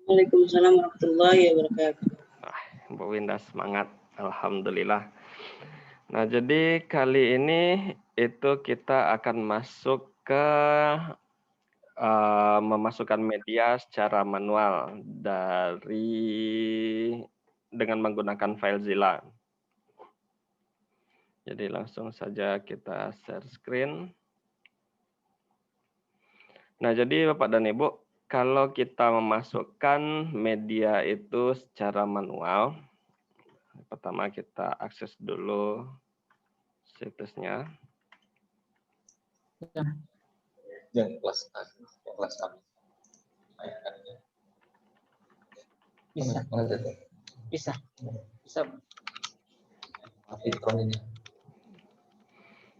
Waalaikumsalam warahmatullahi wabarakatuh. Bu Winda semangat, alhamdulillah. Nah, jadi kali ini itu kita akan masuk ke memasukkan media secara manual dengan menggunakan FileZilla. Jadi langsung saja kita share screen. Nah, jadi Bapak dan Ibu, kalau kita memasukkan media itu secara manual, pertama kita akses dulu situsnya. Yang kelas A. Bisa.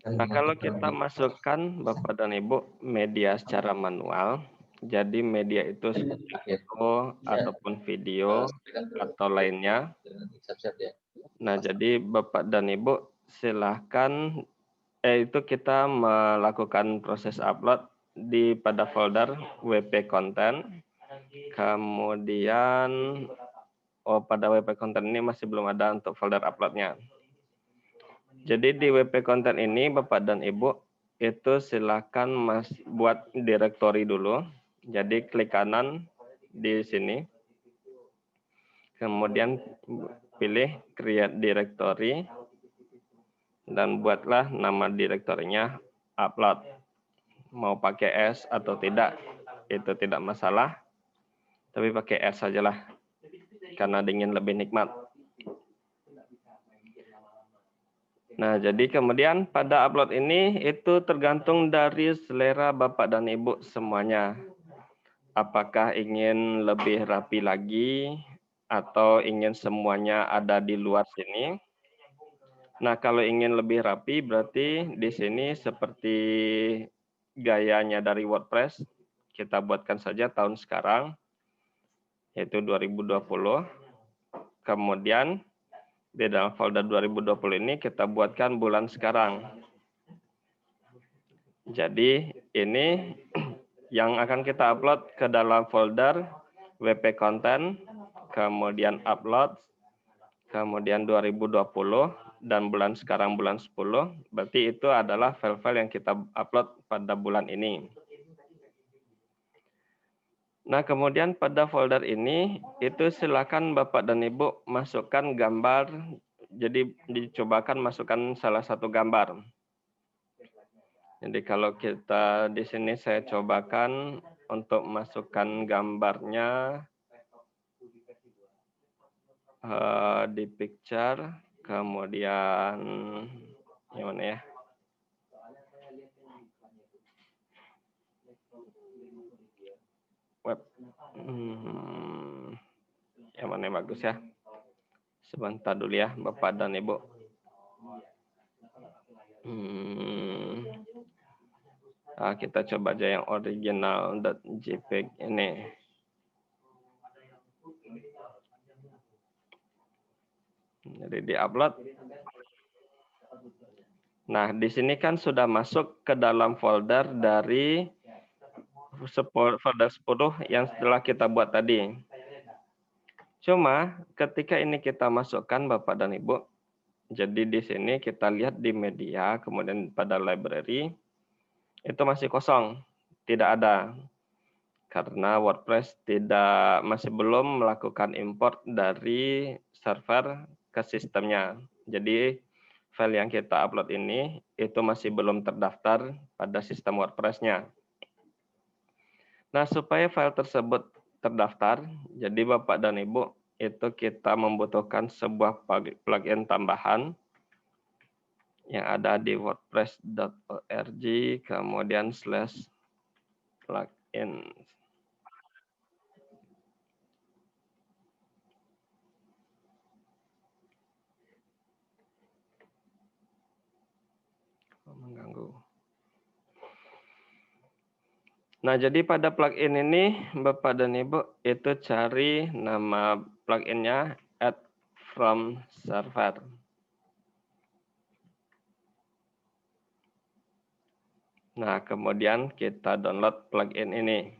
Nah, kalau kita masukkan Bapak dan Ibu media secara manual, jadi media itu seperti foto ataupun video atau lainnya. Nah, jadi Bapak dan Ibu silahkan itu kita melakukan proses upload pada folder WP Content. Kemudian pada WP Content ini masih belum ada untuk folder uploadnya. Jadi di WP Content ini Bapak dan Ibu itu silakan buat directory dulu. Jadi klik kanan di sini. Kemudian pilih create directory dan buatlah nama direktorinya upload. Mau pakai S atau tidak itu tidak masalah. Tapi pakai S sajalah karena ingin lebih nikmat. Nah, jadi kemudian pada upload ini itu tergantung dari selera Bapak dan Ibu semuanya. Apakah ingin lebih rapi lagi atau ingin semuanya ada di luar sini? Nah, kalau ingin lebih rapi berarti di sini seperti gayanya dari WordPress, kita buatkan saja tahun sekarang, yaitu 2020. Kemudian di dalam folder 2020 ini kita buatkan bulan sekarang. Jadi ini yang akan kita upload ke dalam folder WP Content, kemudian upload, kemudian 2020, dan bulan sekarang bulan 10, berarti itu adalah file-file yang kita upload pada bulan ini. Nah, kemudian pada folder ini, itu silakan Bapak dan Ibu masukkan gambar, jadi dicobakan masukkan salah satu gambar. Jadi kalau kita di sini saya cobakan untuk masukkan gambarnya di picture, kemudian gimana ya? Web. Yang mana yang bagus ya? Sebentar dulu ya, Bapak dan Ibu. Nah, kita coba aja yang original.jpg ini. Jadi di-upload. Nah, di sini kan sudah masuk ke dalam folder dari folder 10 yang setelah kita buat tadi. Cuma ketika ini kita masukkan Bapak dan Ibu, jadi di sini kita lihat di media, kemudian pada library, itu masih kosong, tidak ada. Karena WordPress masih belum melakukan import dari server ke sistemnya. Jadi file yang kita upload ini itu masih belum terdaftar pada sistem WordPress-nya. Nah, supaya file tersebut terdaftar, jadi Bapak dan Ibu, itu kita membutuhkan sebuah plugin tambahan yang ada di wordpress.org, kemudian /plugin. Mengganggu. Nah, jadi pada plugin ini, Bapak dan Ibu, itu cari nama pluginnya add from server. Nah, kemudian kita download plugin ini.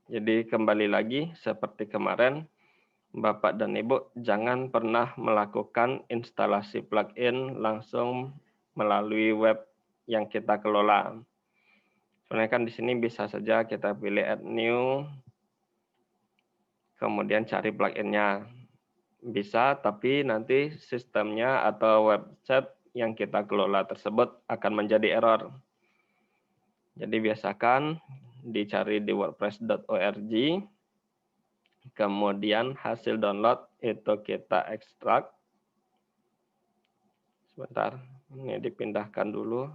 Jadi kembali lagi seperti kemarin, Bapak dan Ibu jangan pernah melakukan instalasi plugin langsung melalui web yang kita kelola. Sebenarnya kan di sini bisa saja kita pilih add new, kemudian cari pluginnya. Bisa, tapi nanti sistemnya atau website yang kita kelola tersebut akan menjadi error. Jadi biasakan dicari di wordpress.org, kemudian hasil download itu kita ekstrak. Sebentar, ini dipindahkan dulu.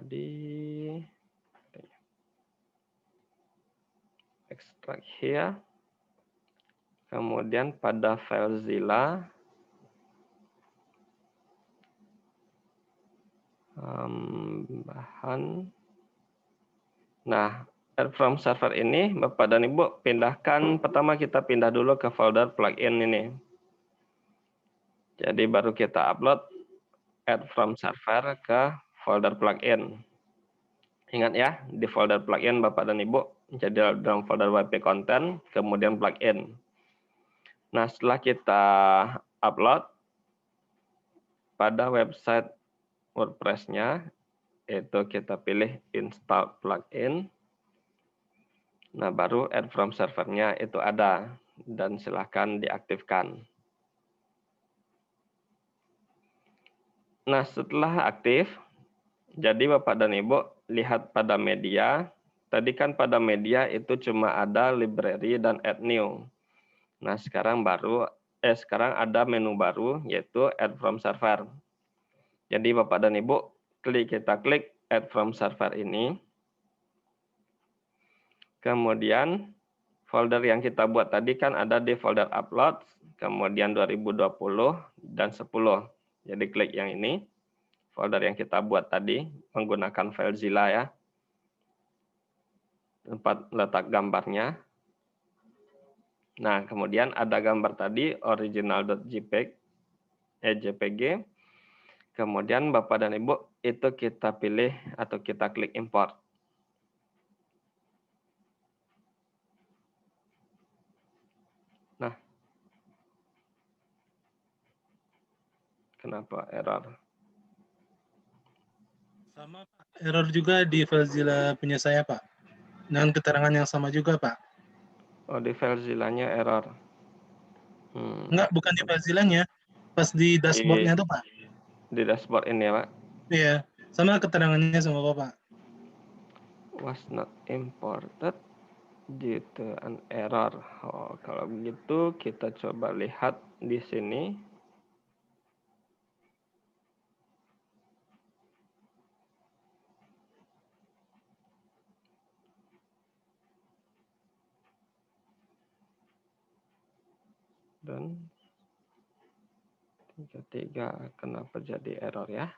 Di ekstrak here. Kemudian pada FileZilla, bahan. Nah, add from server ini, Bapak dan Ibu, pindahkan. Pertama kita pindah dulu ke folder plugin ini. Jadi baru kita upload add from server ke folder plugin. Ingat ya, di folder plugin Bapak dan Ibu, jadi dalam folder WP content, kemudian plugin. Nah, setelah kita upload, pada website WordPress-nya, itu kita pilih install plugin. Nah, baru add from servernya itu ada, dan silahkan diaktifkan. Nah, setelah aktif, jadi Bapak dan Ibu lihat pada media, tadi kan pada media itu cuma ada library dan add new. Nah, sekarang ada menu baru yaitu add from server. Jadi Bapak dan Ibu kita klik add from server ini. Kemudian folder yang kita buat tadi kan ada di folder upload, kemudian 2020 dan 10. Jadi klik yang ini. Folder yang kita buat tadi menggunakan FileZilla ya. Tempat letak gambarnya. Nah, kemudian ada gambar tadi original.jpg. Kemudian Bapak dan Ibu itu kita pilih atau kita klik import. Nah, kenapa error? Sama Pak, error juga di FileZilla punya saya Pak. Dengan keterangan yang sama juga Pak. Oh, di FileZilla-nya error. Enggak, bukan di FileZilla-nya. Pas di dashboard-nya tuh Pak. Di dashboard ini ya Pak? Iya, sama keterangannya sama Bapak. Was not imported due to an error. Oh, kalau begitu kita coba lihat di sini. Dan 33 kenapa jadi error ya?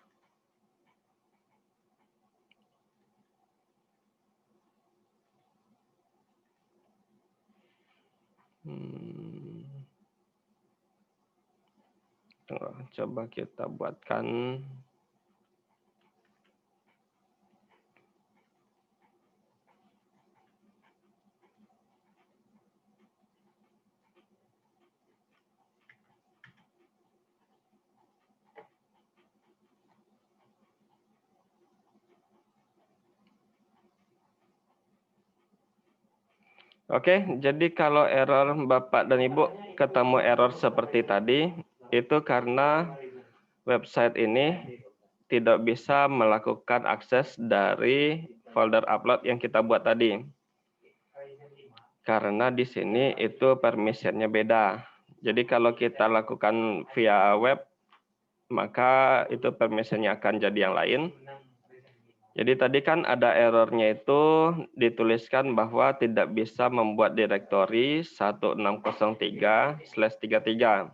Coba kita buatkan Oke, jadi kalau error Bapak dan Ibu ketemu error seperti tadi, itu karena website ini tidak bisa melakukan akses dari folder upload yang kita buat tadi. Karena di sini itu permission-nya beda. Jadi kalau kita lakukan via web, maka itu permission-nya akan jadi yang lain. Jadi tadi kan ada errornya itu dituliskan bahwa tidak bisa membuat direktori 1603/33.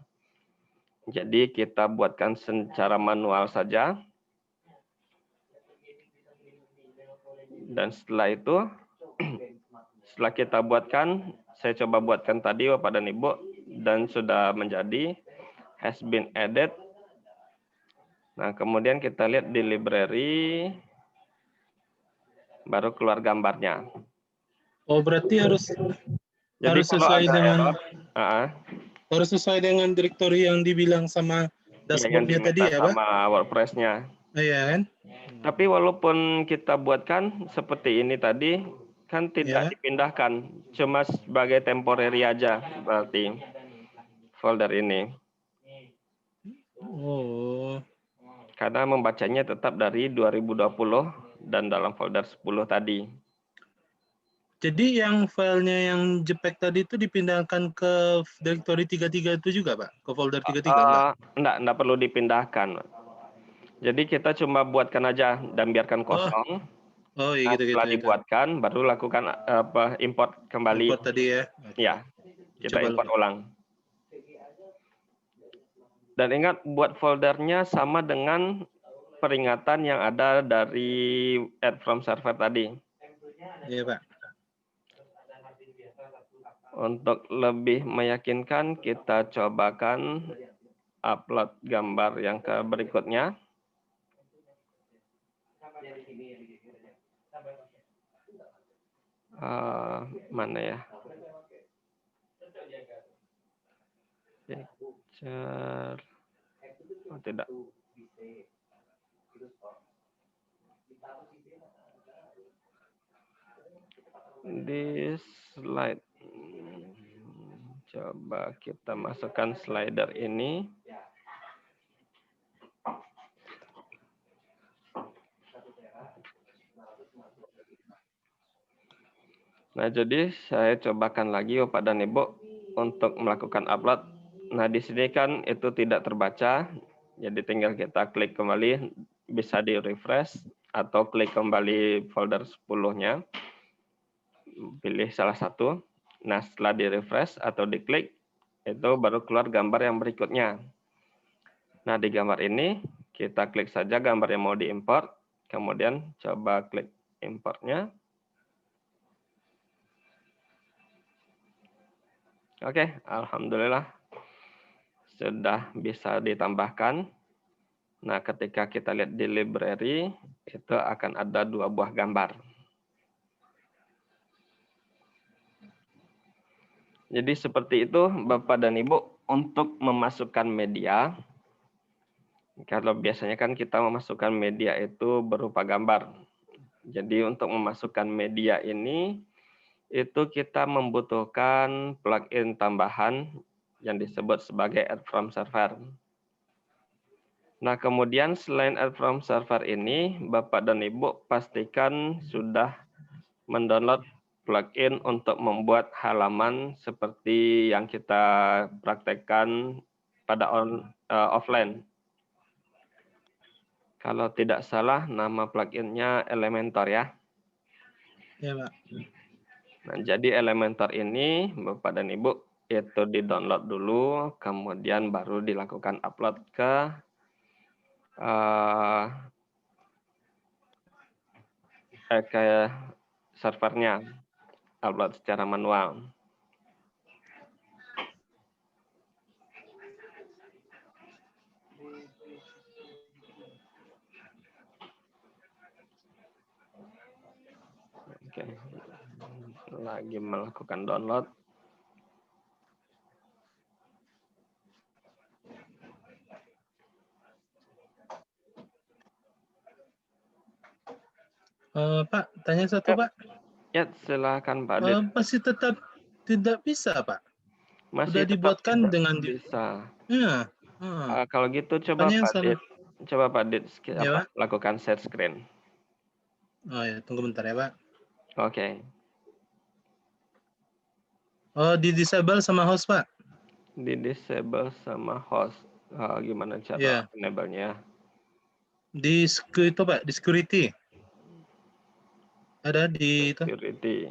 Jadi kita buatkan secara manual saja. Dan setelah itu, setelah kita buatkan, saya coba buatkan tadi Bapak dan Ibu, dan sudah menjadi has been added. Nah, kemudian kita lihat di library. baru keluar gambarnya. Oh, berarti harus Jadi harus kalau sesuai ada dengan error, harus sesuai dengan direktori yang dibilang sama ya yang dashboardnya tadi diminta ya, Pak? sama WordPress-nya. Iya kan? Tapi walaupun kita buatkan seperti ini tadi, kan tidak Ya. dipindahkan, cuma sebagai temporary aja berarti folder ini. Oh. Karena membacanya tetap dari 2020 dan dalam folder 10 tadi. Jadi yang filenya yang JPEG tadi itu dipindahkan ke direktori 33 itu juga, Pak? Ke folder 33 enggak? Enggak perlu dipindahkan. Jadi kita cuma buatkan aja dan biarkan kosong. Oh, iya Nah, gitu-gitu setelah ya. dibuatkan, baru lakukan import kembali. Import tadi ya. Oke. Ya, kita Coba import dulu. ulang. Dan ingat, buat foldernya sama dengan peringatan yang ada dari add from server tadi. Iya, Pak. Untuk lebih meyakinkan, kita cobakan upload gambar yang ke berikutnya. Mana ya? Picture. Oh, tidak. Di slide. Coba kita masukkan slider ini. Nah, jadi saya cobakan lagi Bapak dan Ibu untuk melakukan upload. Nah, di sini kan itu tidak terbaca. Jadi tinggal kita klik kembali, bisa di refresh atau klik kembali folder 10-nya. Pilih salah satu. Nah, setelah di refresh atau diklik, itu baru keluar gambar yang berikutnya. Nah, di gambar ini kita klik saja gambar yang mau diimport, kemudian coba klik importnya. Oke, alhamdulillah sudah bisa ditambahkan. Nah, ketika kita lihat di library, itu akan ada 2 buah gambar. Jadi seperti itu Bapak dan Ibu untuk memasukkan media. Kalau biasanya kan kita memasukkan media itu berupa gambar. Jadi untuk memasukkan media ini, itu kita membutuhkan plugin tambahan yang disebut sebagai add from server. Nah, kemudian selain add from server ini, Bapak dan Ibu pastikan sudah mendownload plugin untuk membuat halaman seperti yang kita praktekkan pada offline. Kalau tidak salah, nama pluginnya Elementor ya. Ya, Pak. Nah, jadi Elementor ini, Bapak dan Ibu, itu di-download dulu, kemudian baru dilakukan upload ke servernya, upload secara manual. Oke, lagi melakukan download. Pak, tanya satu, Pak. Ya, silakan Pak Dit. Masih tetap tidak bisa, Pak. Masih Sudah tetap dibuatkan tidak dengan bisa. Ya. Kalau gitu coba Apanya yang Pak Dit, Ya, Pak. lakukan share screen. Oh ya, tunggu bentar ya, Pak. Oke. Oh, di disable sama host, Pak. Di disable sama host. Gimana cara enable-nya? Di itu, Pak, di security. Ada di itu. Security.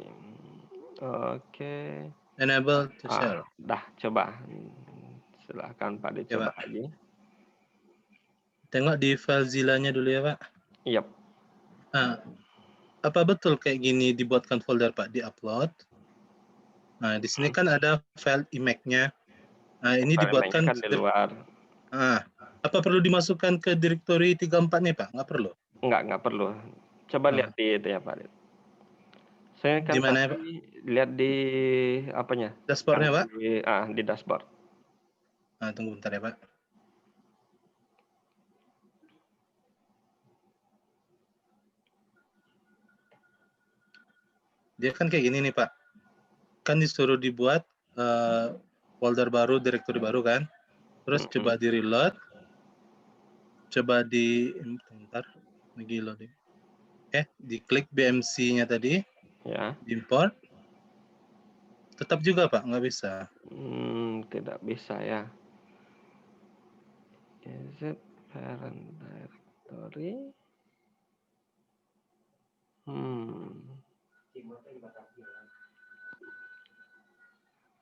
Oke. Enable to share. Dah, coba. Silahkan Pak Dit, Ya, coba Pak. lagi. Tengok di FileZilla-nya dulu ya, Pak. Yap. Apa betul kayak gini dibuatkan folder, Pak, di-upload? Nah, di sini kan ada file image-nya. Nah, ini dibuatkan kan di luar. Apa perlu dimasukkan ke direktori 34 nih, Pak? Nggak perlu? Nggak perlu. Coba lihat di itu ya, Pak. Saya kan Di mana ya, Pak? tadi lihat di apanya? Dashboard-nya, Pak? Di dashboard. Nah, tunggu bentar ya, Pak. Dia kan kayak gini nih, Pak. Kan disuruh dibuat folder baru, directory baru kan. Terus coba di reload. Coba di bentar, lagi loading. Diklik BMC-nya tadi, Ya. import. Tetap juga, Pak, nggak bisa. Tidak bisa ya. Is it parent directory?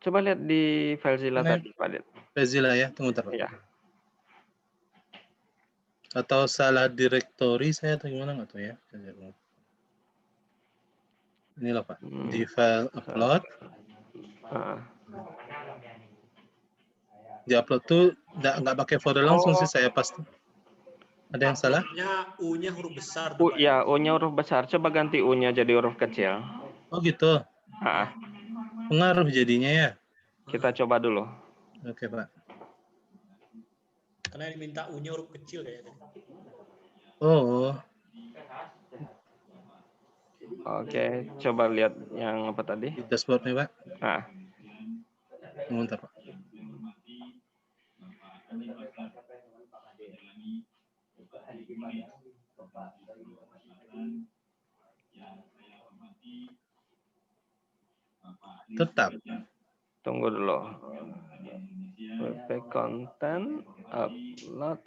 Coba lihat di FileZilla Mana? tadi, Pak Dit. Mozilla ya, tunggu bentar, Pak. Ya. Atau salah directory saya atau gimana nggak tahu ya. Ini loh, Pak. Di file upload. Di upload tuh nggak pakai folder langsung sih saya pasti. Ada yang salah? U-nya huruf besar. Ya, U-nya huruf besar. Coba ganti U-nya jadi huruf kecil. Oh gitu. Pengaruh jadinya ya. Kita coba dulu. Oke, Pak. Karena yang diminta U-nya huruf kecil kayaknya. Oh. Oke, coba lihat yang apa tadi? Di dashboard-nya, Pak. Bentar, Pak. Tetap. Tunggu dulu. WP content upload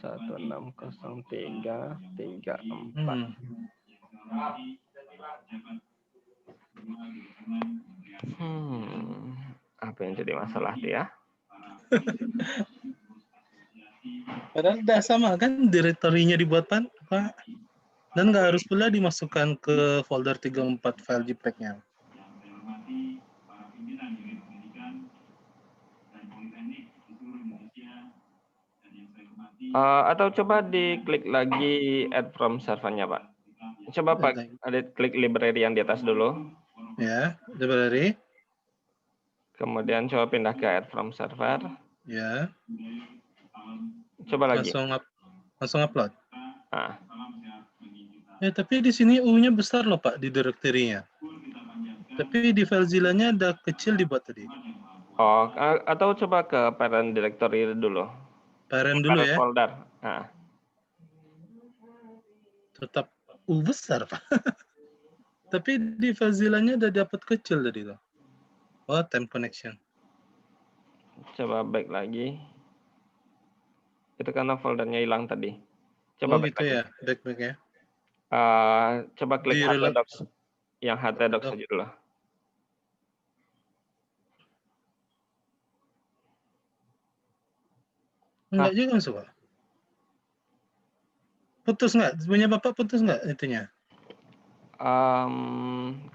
160334. Apa yang jadi masalah dia? Padahal udah sama kan direktorinya dibuat Pak. Dan nggak harus pula dimasukkan ke folder 34 file JPEG-nya. Atau coba diklik lagi add from server-nya, Pak. Coba Pak, klik library yang di atas dulu. Ya, library. Kemudian coba pindah ke add from server. Ya. Coba lagi. Langsung upload. Ya, tapi di sini U-nya besar loh Pak di directory-nya. Tapi di FileZilla-nya ada kecil dibuat tadi. Oh, atau coba ke parent directory dulu. Parent dulu ya. Folder. Tetap U besar Pak. Tapi di FileZilla-nya ada dapat kecil tadi loh. Oh, time connection. Coba back lagi. Itu karena foldernya hilang tadi. Coba back gitu lagi. Ya, back ya. Coba klik htdocs. Yang htdocs aja dulu. Enggak juga masuk, Pak. Putus nggak? Punya Bapak putus nggak itunya?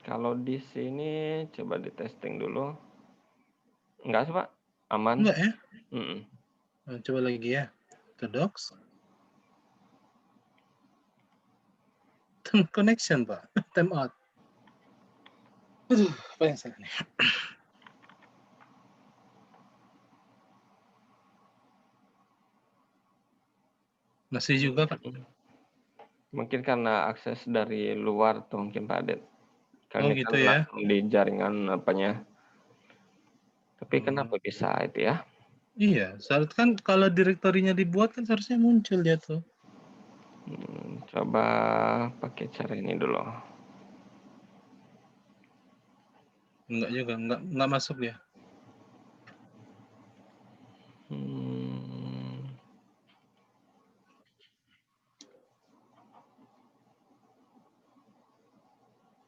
Kalau di sini coba di testing dulu. Enggak sih, Pak. Aman. Enggak ya? Coba lagi ya. Ke docs. Time connection, Pak. Time out. Aduh, apa yang salah nih? Masih juga, Pak. Mungkin karena akses dari luar tuh mungkin Pak Adet. Kali gitu ya. Di jaringan apanya. Tapi kenapa bisa itu ya? Iya, saat kan kalau direktorinya dibuat kan seharusnya muncul dia tuh. Coba pakai cara ini dulu. Enggak juga, enggak masuk dia.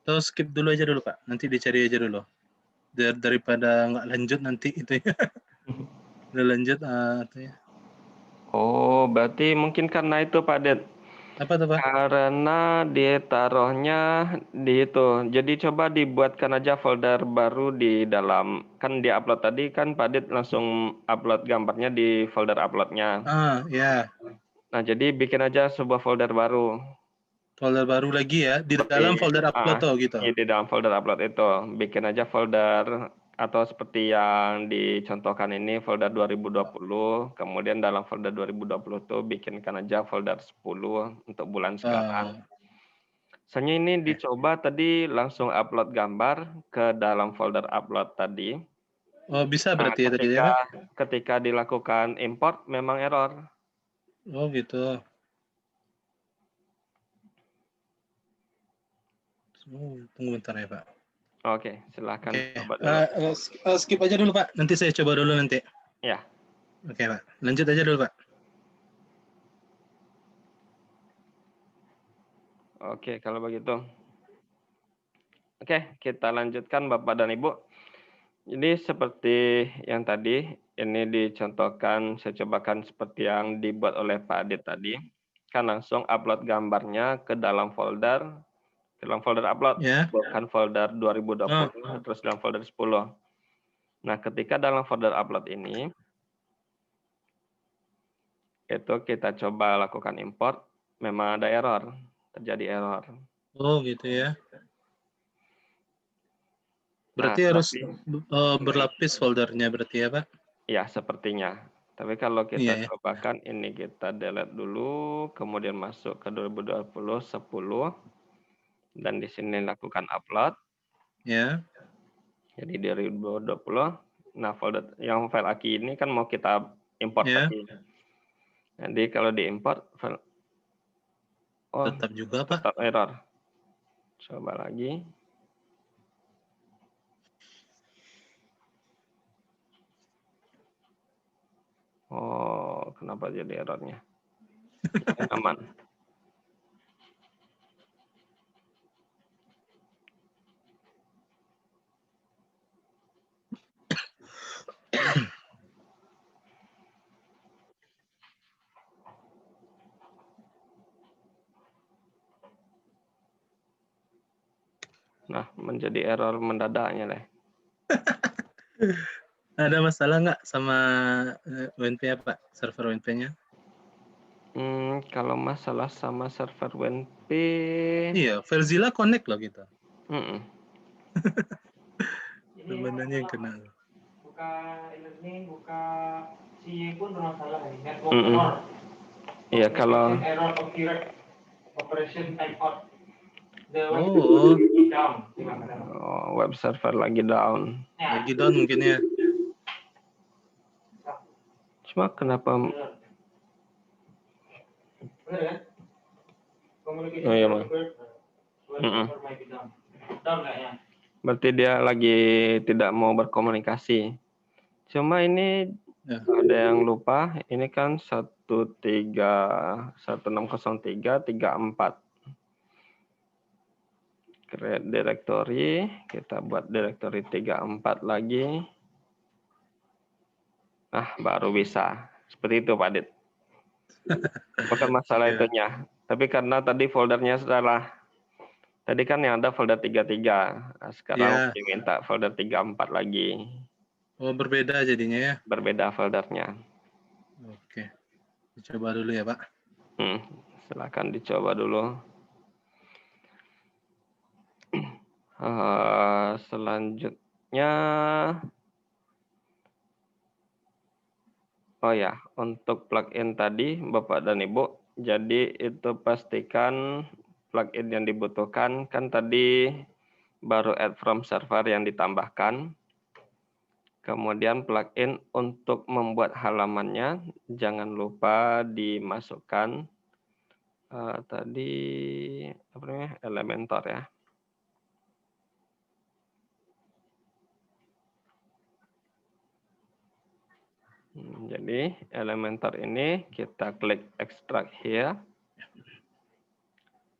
Atau skip dulu aja dulu Pak, nanti dicari aja dulu. Daripada nggak lanjut nanti itu ya. Udah lanjut itu ya. Oh, berarti mungkin karena itu Pak Det. Apa tuh Pak? Karena dia taruhnya di itu. Jadi coba dibuatkan aja folder baru di dalam. Kan di upload tadi kan Pak Det langsung upload gambarnya di folder uploadnya. Ya. Nah, jadi bikin aja sebuah folder baru. Folder baru lagi ya, di dalam folder upload tuh gitu. Di dalam folder upload itu bikin aja folder atau seperti yang dicontohkan ini folder 2020, kemudian dalam folder 2020 tuh bikinkan aja folder 10 untuk bulan sekarang. Soalnya ini dicoba tadi langsung upload gambar ke dalam folder upload tadi. Oh, bisa berarti ya tadi ya, Pak? Ketika dilakukan import memang error. Oh, gitu. Tunggu bentar ya, Pak. Oke, silakan Oke. coba dulu. Skip aja dulu, Pak. Nanti saya coba dulu nanti. Ya. Oke, Pak. Lanjut aja dulu, Pak. Oke, kalau begitu. Oke, kita lanjutkan Bapak dan Ibu. Jadi seperti yang tadi, ini dicontohkan, saya cobakan seperti yang dibuat oleh Pak Adit tadi. Kan langsung upload gambarnya ke dalam folder upload, Ya. bukan folder 2020, terus dalam folder 10. Nah, ketika dalam folder upload ini, itu kita coba lakukan import, memang ada error, terjadi error. Oh, gitu ya. Berarti Nah, harus berlapis foldernya berarti ya, Pak? Ya, sepertinya. Tapi kalau kita Iya, ya. cobakan ini kita delete dulu, kemudian masuk ke 2020 10 dan di sini lakukan upload. Ya. Jadi dari 2020. Nah, folder yang file AKI ini kan mau kita import Ya. tadi. Jadi kalau diimport file Tetap juga, Pak. tetap error. Coba lagi. Oh, kenapa jadi errornya? Aman. Nah, menjadi error mendadaknya deh. Ada masalah nggak sama WNP ya, Pak? Server WNP-nya? Kalau masalah sama server WNP, Iya, Verzilla connect loh kita. Sebenarnya yang kena. Buka e-learning, buka CY pun bermasalah ini. Network error. Iya, kalau Error operation timeout. Oh, Down. web server lagi down. lagi down mungkin ya. Cuma kenapa? Benar kan? Communication Oh iya, Bang. Down kayaknya. Berarti dia lagi tidak mau berkomunikasi. Cuma ini ada yang lupa, ini kan 160334. Create directory, kita buat directory 34 lagi. Nah, baru bisa. Seperti itu, Pak Dit. Bukan masalah itunya. Tapi karena tadi foldernya salah. Tadi kan yang ada folder 33. Nah, sekarang diminta folder 34 lagi. Oh, berbeda jadinya ya? Berbeda foldernya. Oke. Coba dulu ya, Pak. Silakan dicoba dulu. Selanjutnya, oh ya, untuk plugin tadi, Bapak dan Ibu, jadi itu pastikan plugin yang dibutuhkan, kan tadi baru add from server yang ditambahkan. Kemudian plugin untuk membuat halamannya, jangan lupa dimasukkan tadi apa namanya, Elementor ya. Jadi Elementor ini kita klik extract here.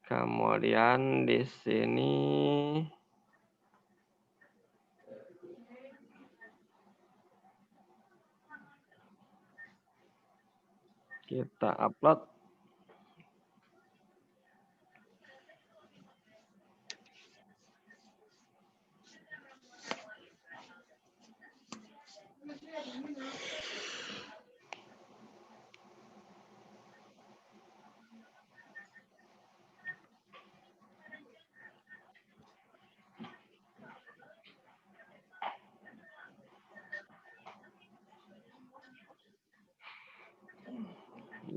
Kemudian di sini kita upload.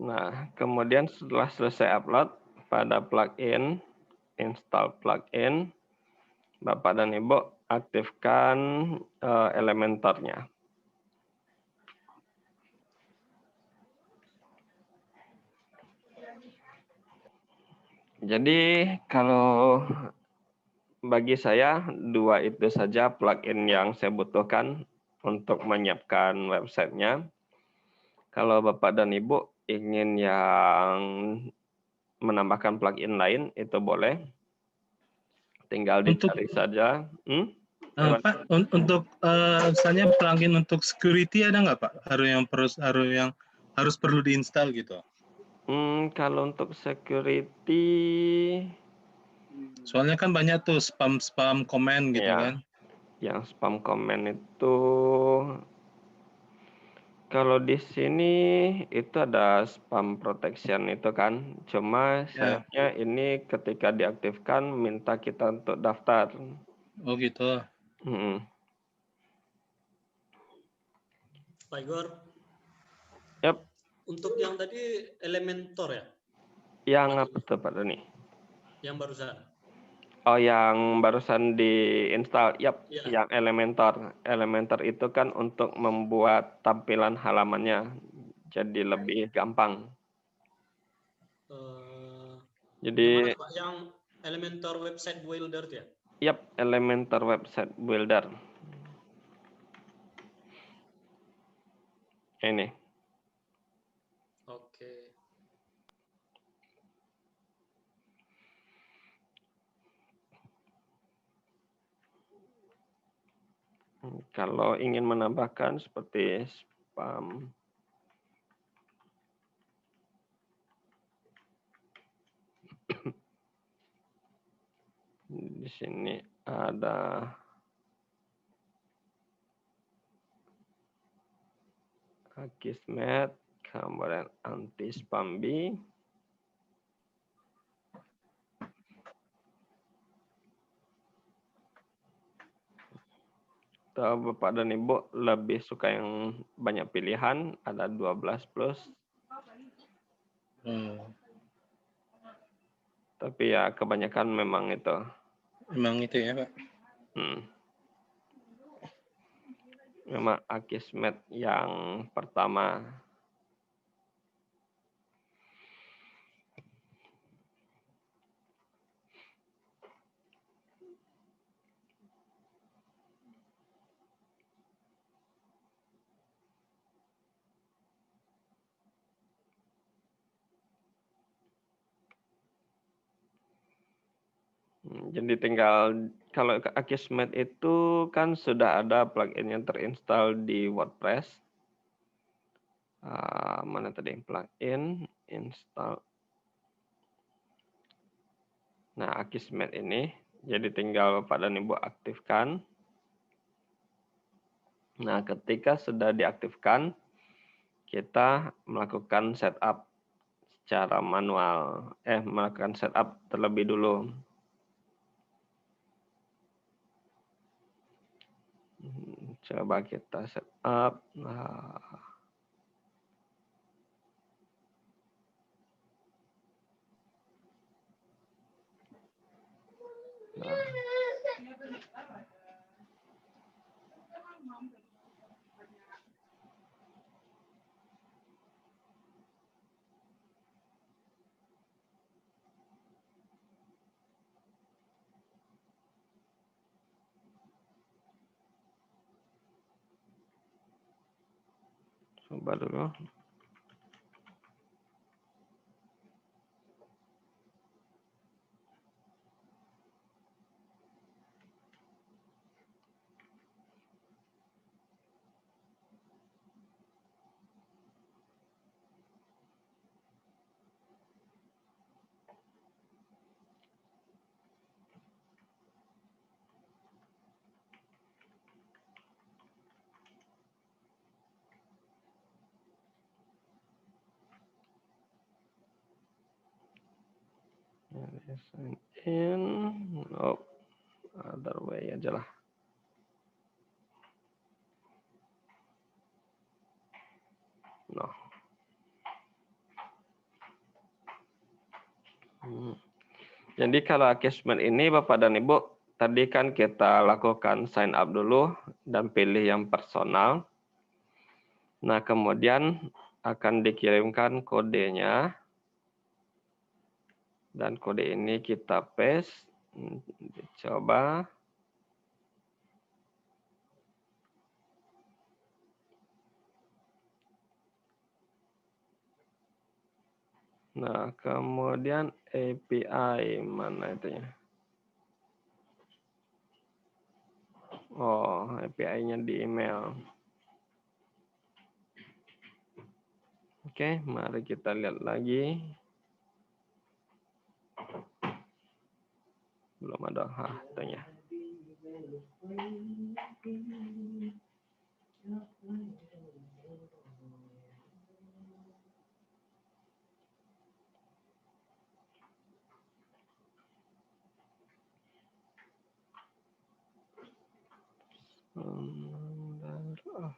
Nah, kemudian setelah selesai upload, pada plugin, install plugin, Bapak dan Ibu aktifkan Elementor-nya. Jadi kalau bagi saya dua itu saja plugin yang saya butuhkan untuk menyiapkan websitenya. Kalau Bapak dan Ibu ingin yang menambahkan plugin lain itu boleh. Tinggal dicari saja. Pak, untuk misalnya plugin untuk security ada nggak Pak? Harus perlu diinstal gitu. Kalau untuk security, Soalnya kan banyak tuh spam komen gitu ya, kan. yang spam komen itu, kalau di sini itu ada spam protection itu kan. Cuma Ya. sayangnya ini ketika diaktifkan minta kita untuk daftar. Oh gitu. Pak Igor, Yap. untuk yang tadi Elementor ya? Yang apa tuh Pak Doni? Yang barusan. Oh, yang barusan diinstal. Yap, Ya. yang Elementor. Elementor itu kan untuk membuat tampilan halamannya jadi lebih gampang. Jadi, yang mana Pak? Yang Elementor Website Builder ya? yap, Elementor Website Builder. Ini. Oke. Kalau ingin menambahkan seperti spam, di sini ada Akismet, kemudian anti spambi. Bapak dan Ibu lebih suka yang banyak pilihan, ada 12 plus. Tapi ya kebanyakan memang itu. Memang itu ya Pak. Memang Akismet yang pertama. Jadi tinggal kalau Akismet itu kan sudah ada plugin yang terinstall di WordPress. Mana tadi plugin install. Nah, Akismet ini jadi tinggal Bapak dan Ibu aktifkan. Nah, ketika sudah diaktifkan, kita melakukan setup secara manual. Melakukan setup terlebih dulu. Coba kita setup. Nah, coba dulu. Sign in. Oh, other way aja lah. No. Jadi kalau attachment ini Bapak dan Ibu, tadi kan kita lakukan sign up dulu dan pilih yang personal. Nah, kemudian akan dikirimkan kodenya. Dan kode ini kita paste. Coba. Nah, kemudian API mana itunya? Oh, API-nya di email. Oke, mari kita lihat lagi. Belum ada itunya.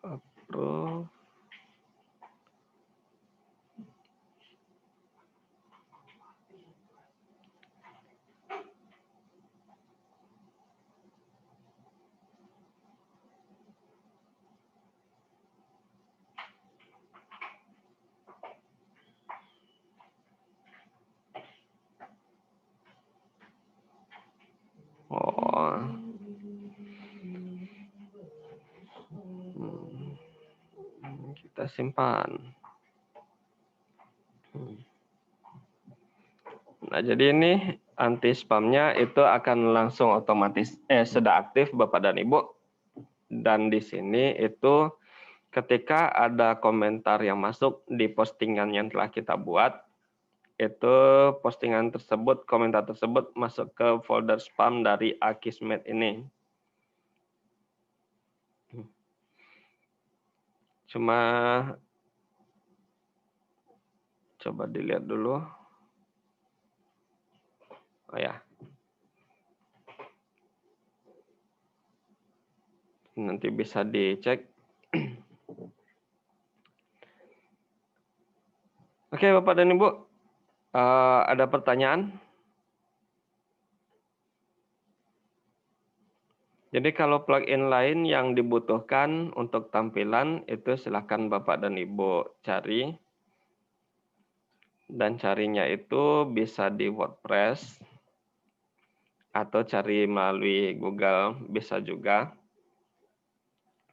Approve. Oh. Kita simpan. Nah, jadi ini anti spamnya itu akan langsung otomatis sudah aktif Bapak dan Ibu. Dan di sini itu ketika ada komentar yang masuk di postingan yang telah kita buat, itu postingan tersebut, komentar tersebut masuk ke folder spam dari Akismet ini. Cuma coba dilihat dulu. Oh ya. Nanti bisa dicek. Oke, Bapak dan Ibu. Ada pertanyaan? Jadi kalau plugin lain yang dibutuhkan untuk tampilan itu silakan Bapak dan Ibu cari. Dan carinya itu bisa di WordPress atau cari melalui Google bisa juga.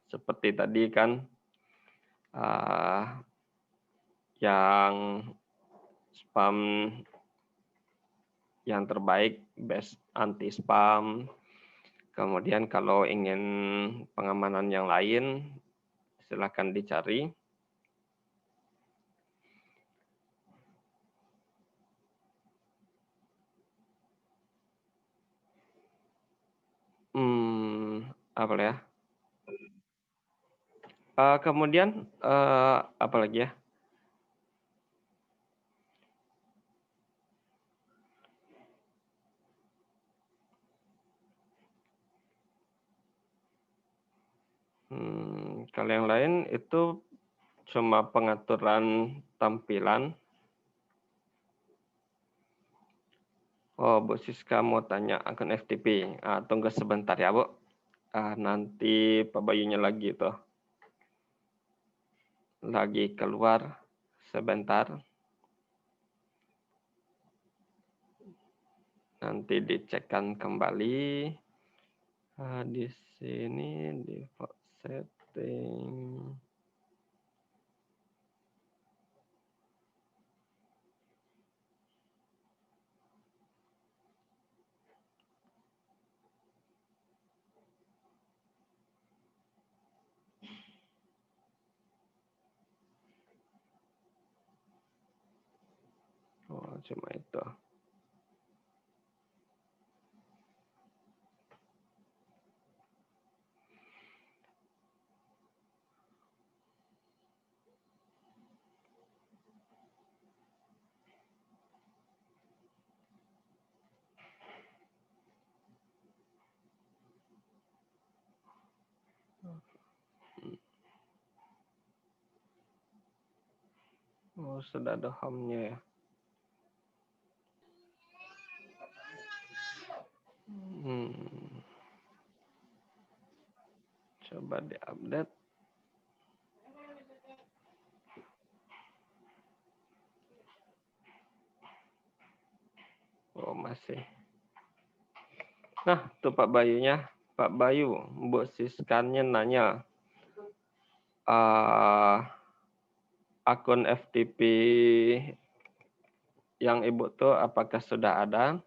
Seperti tadi kan yang spam yang terbaik best anti spam. Kemudian kalau ingin pengamanan yang lain, silakan dicari. Apa ya? Kemudian apa lagi ya? Kalau yang lain itu cuma pengaturan tampilan. Oh, Bu Siska mau tanya akun FTP. Tunggu sebentar ya, Bu. Nanti Pak Bayunya lagi tuh. Lagi keluar sebentar. Nanti dicekkan kembali. Di sini default setting. Oh, cuma itu. Oh, sudah ada home-nya ya. Coba diupdate. Oh, masih. Nah, tuh Pak Bayunya. Pak Bayu, Mbok Siskannya nanya, akun FTP yang Ibu tuh apakah sudah ada?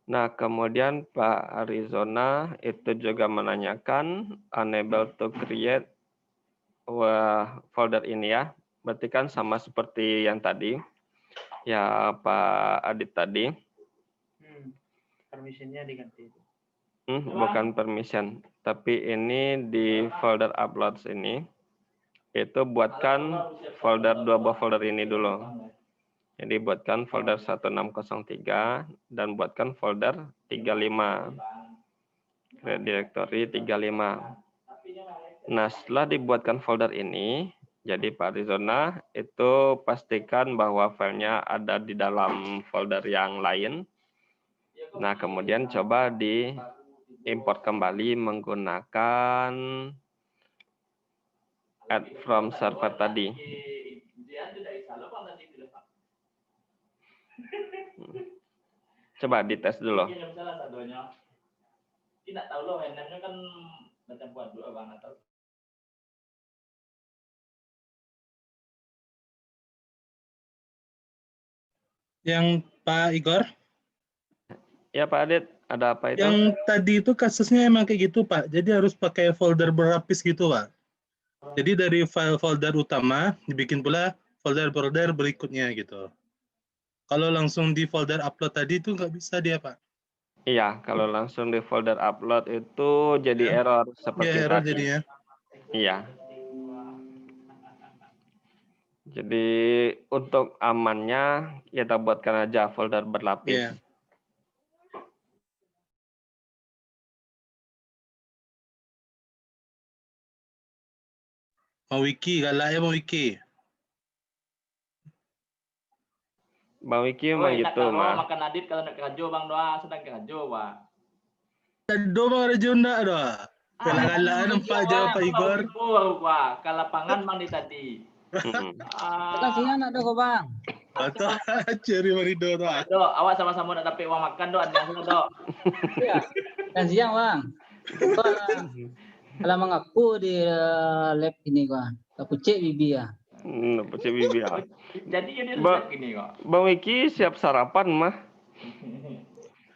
Nah, kemudian Pak Arizona itu juga menanyakan unable to create folder ini ya. Berarti kan sama seperti yang tadi. Ya, Pak Adit tadi. Permissionnya diganti. Bukan permission, tapi ini di folder uploads ini itu buatkan folder 2 buah folder ini dulu. Jadi buatkan folder 1603 dan buatkan folder 35. Create directory 35. Nah, setelah dibuatkan folder ini, jadi Pak Arizona itu pastikan bahwa filenya ada di dalam folder yang lain. Nah, kemudian coba di import kembali menggunakan add from server tadi. Coba dites dulu. Tidak tahu loh, namanya kan macam buat dua banget. Yang Pak Igor, Ya Pak Adit, ada apa itu? yang tadi itu kasusnya emang kayak gitu Pak. Jadi harus pakai folder berlapis gitu Pak. Jadi dari file folder utama dibikin pula folder-folder berikutnya gitu. Kalau langsung di folder upload tadi itu nggak bisa dia Pak. Iya, kalau langsung di folder upload itu jadi Ya. error Ya seperti error tadi. jadinya. Iya. Jadi untuk amannya kita buatkan aja folder berlapis. Iya. Mau wiki, galak ya mau wiki. Bang Wiki Oh, memang enak gitu, kalau Mas. makan Adit kalau nak kerja Bang Doa sedang kerja, Pak. Tado bang ada junda doh. Galak-galak nampak jawab Pak Igor. Pak. Ke lapangan Bang di tadi. Kasih anak dah kau bang. Atau cari marido doh. Dok, awak sama-sama nak dapat uang makan, Dok. Ada Dok. Iya. Kan siang bang. Kau kalau mengaku di lab ini kau. Aku cek bibi ya. Pecah bibi ya. Jadi ini Ba- resep gini kok. Bang Wiki siap sarapan mah.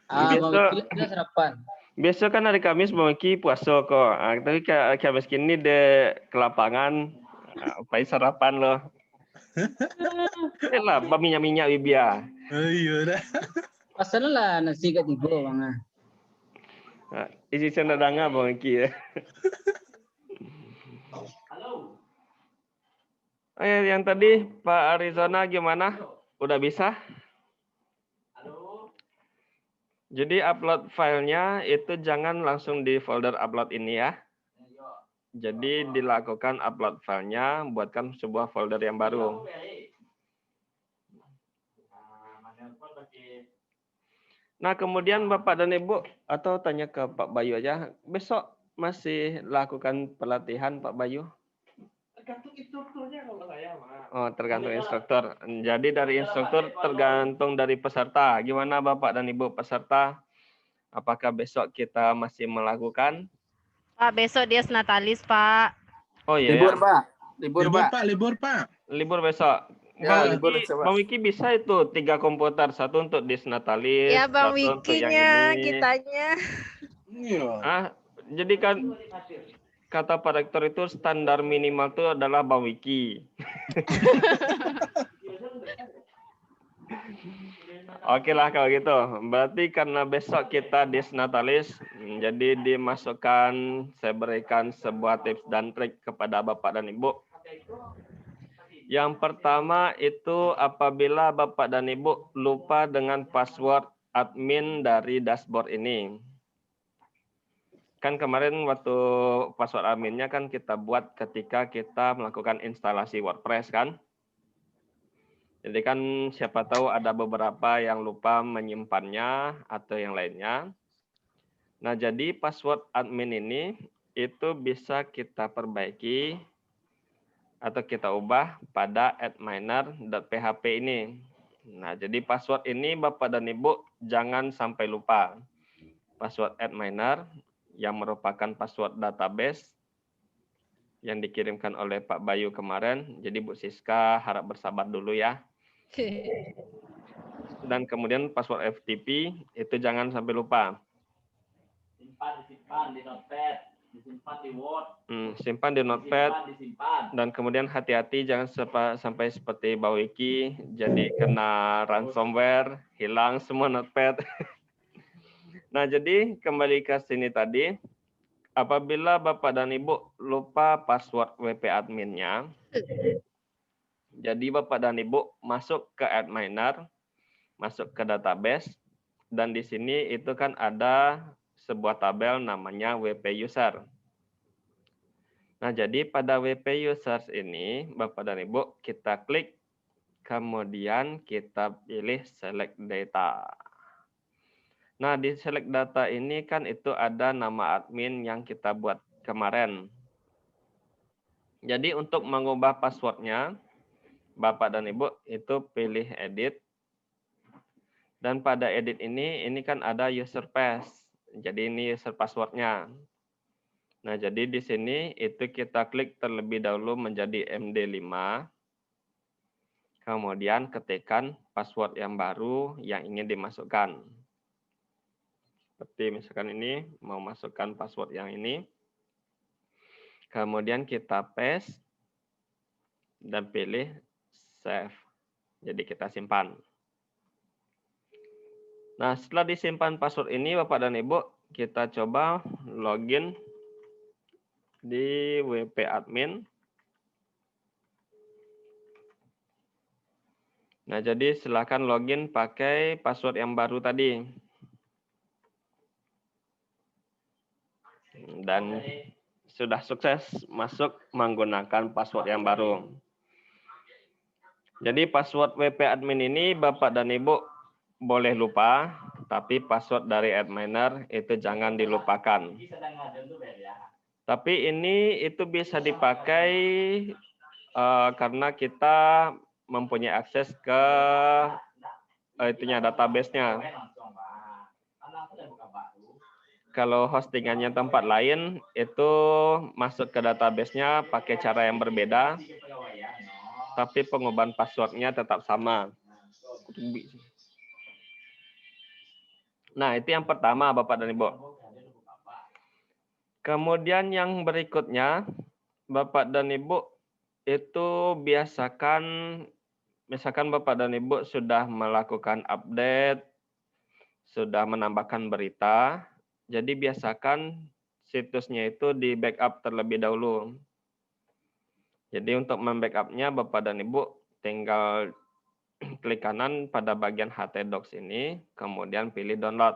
Ah, Biasa- bang kita sarapan. Biasa kan hari Kamis Bang Wiki puasa kok. Tapi Kamis kini de ke lapangan. Apa sarapan loh. Lah, minyak-minyak bibi ya. Iya dah. Pasal lah nasi kat tiba bang. Isi cenderanga Bang Wiki ya. Halo. Yang tadi Pak Arizona gimana? Udah bisa? Halo. Jadi upload filenya itu jangan langsung di folder upload ini ya. Jadi dilakukan upload filenya, buatkan sebuah folder yang baru. Nah kemudian Bapak dan Ibu, atau tanya ke Pak Bayu aja, besok masih lakukan pelatihan Pak Bayu? Tergantung instrukturnya kalau saya, Pak. Oh, tergantung instruktur. Jadi dari instruktur tergantung dari peserta. Gimana Bapak dan Ibu peserta? Apakah besok kita masih melakukan? Pak, besok dia Natalis, Pak. Oh iya. Libur, Ya. Pak. Libur, Pak. Libur Pak. Libur besok. Ya, Bang libur Wiki, besok, Pak. Bang Wiki bisa itu 3 komputer, satu untuk Disnatalis, Ya, Bang satu untuk yang Wikinya, ini. kitanya. Iya. Jadi kan kata Pak Rektor itu standar minimal itu adalah Bang Wiki. Oke lah kalau gitu. Berarti karena besok kita Disnatalis, jadi dimasukkan, saya berikan sebuah tips dan trik kepada Bapak dan Ibu. Yang pertama itu apabila Bapak dan Ibu lupa dengan password admin dari dashboard ini. Kan kemarin waktu password adminnya kan kita buat ketika kita melakukan instalasi WordPress kan. Jadi kan siapa tahu ada beberapa yang lupa menyimpannya atau yang lainnya. Nah, jadi password admin ini itu bisa kita perbaiki atau kita ubah pada adminer.php ini. Nah, jadi password ini Bapak dan Ibu jangan sampai lupa. Password adminer yang merupakan password database yang dikirimkan oleh Pak Bayu kemarin. Jadi Bu Siska harap bersabar dulu ya. Dan kemudian password FTP itu jangan sampai lupa. Disimpan di notepad, disimpan di Word, Simpan di notepad. disimpan. Dan kemudian hati-hati jangan sampai seperti Mbak Wiki jadi kena ransomware, hilang semua notepad. Nah, jadi kembali ke sini tadi, apabila Bapak dan Ibu lupa password WP adminnya, jadi Bapak dan Ibu masuk ke adminer, masuk ke database, dan di sini itu kan ada sebuah tabel namanya WP user. Nah, jadi pada WP users ini, Bapak dan Ibu, kita klik, kemudian kita pilih select data. Nah, di select data ini kan itu ada nama admin yang kita buat kemarin. Jadi untuk mengubah passwordnya, Bapak dan Ibu itu pilih edit. Dan pada edit ini kan ada user pass. Jadi ini user passwordnya. Nah, jadi di sini itu kita klik terlebih dahulu menjadi MD5. Kemudian ketikkan password yang baru yang ingin dimasukkan. Seperti misalkan ini, mau masukkan password yang ini. Kemudian kita paste dan pilih save. Jadi kita simpan. Nah, setelah disimpan password ini, Bapak dan Ibu, kita coba login di WP admin. Nah, jadi silakan login pakai password yang baru tadi. Dan sudah sukses masuk menggunakan password yang baru. Jadi password WP admin ini Bapak dan Ibu boleh lupa, tapi password dari adminer itu jangan dilupakan. Tapi ini itu bisa dipakai karena kita mempunyai akses ke database-nya. Kalau hostingannya tempat lain, itu masuk ke database-nya pakai cara yang berbeda, tapi pengubahan password-nya tetap sama. Nah, itu yang pertama, Bapak dan Ibu. Kemudian yang berikutnya, Bapak dan Ibu, itu biasakan, misalkan Bapak dan Ibu sudah melakukan update, sudah menambahkan berita, jadi biasakan situsnya itu di backup terlebih dahulu. Jadi untuk membackup-nya Bapak dan Ibu tinggal klik kanan pada bagian htdocs ini, kemudian pilih download.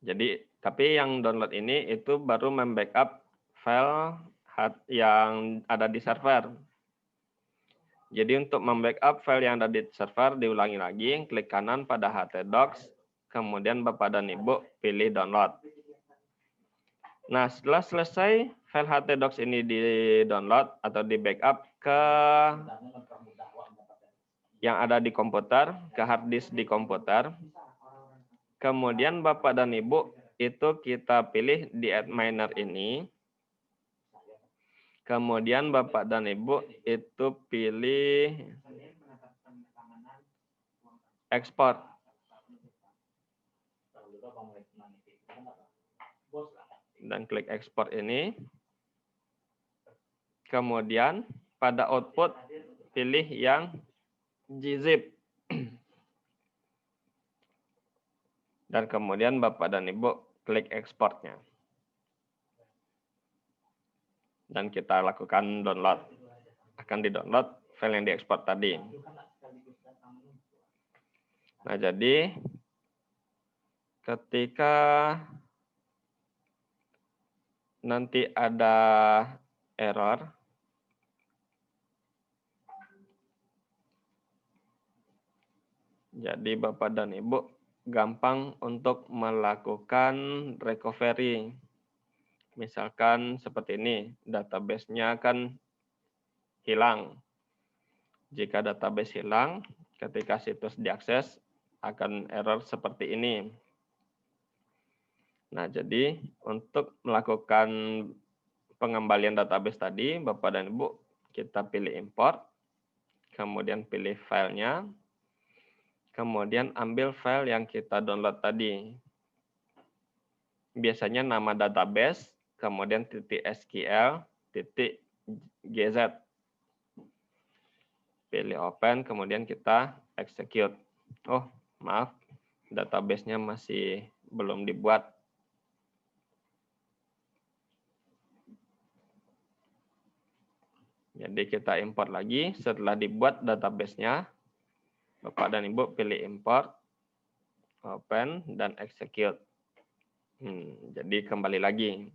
Jadi, tapi yang download ini itu baru membackup file yang ada di server. Jadi untuk membackup file yang ada di server, diulangi lagi, klik kanan pada htdocs, kemudian Bapak dan Ibu pilih download. Nah, setelah selesai file htdocs ini di-download atau di-backup ke yang ada di komputer, ke hard disk di komputer, kemudian Bapak dan Ibu itu kita pilih di adminer ini, kemudian Bapak dan Ibu itu pilih ekspor. Dan klik ekspor ini. Kemudian pada output pilih yang gzip. Dan kemudian Bapak dan Ibu klik ekspornya. Dan kita lakukan download. Akan di-download file yang diekspor tadi. Nah, jadi ketika nanti ada error, jadi Bapak dan Ibu gampang untuk melakukan recovery. Misalkan seperti ini, database-nya kan hilang. Jika database hilang, ketika situs diakses akan error seperti ini. Nah, jadi untuk melakukan pengembalian database tadi, Bapak dan Ibu, kita pilih import, kemudian pilih filenya, kemudian ambil file yang kita download tadi. Biasanya nama database, kemudian .sql, .gz. Pilih open, kemudian kita execute. Oh, maaf, database-nya masih belum dibuat. Jadi kita import lagi, setelah dibuat database-nya, Bapak dan Ibu pilih import, open, dan execute. Jadi kembali lagi.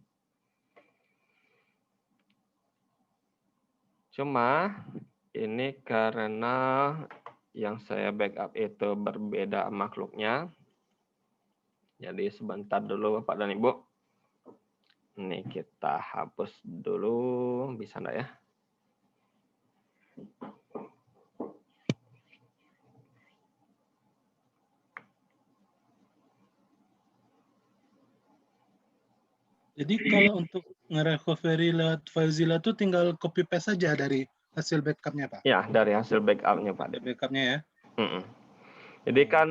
Cuma ini karena yang saya backup itu berbeda makhluknya. Jadi sebentar dulu Bapak dan Ibu. Ini kita hapus dulu, bisa enggak ya? Jadi kalau untuk nge-recovery lewat FileZilla itu tinggal copy paste saja dari hasil backup-nya, Pak? Ya, dari hasil backup-nya, Pak. Backup-nya ya? Jadi kan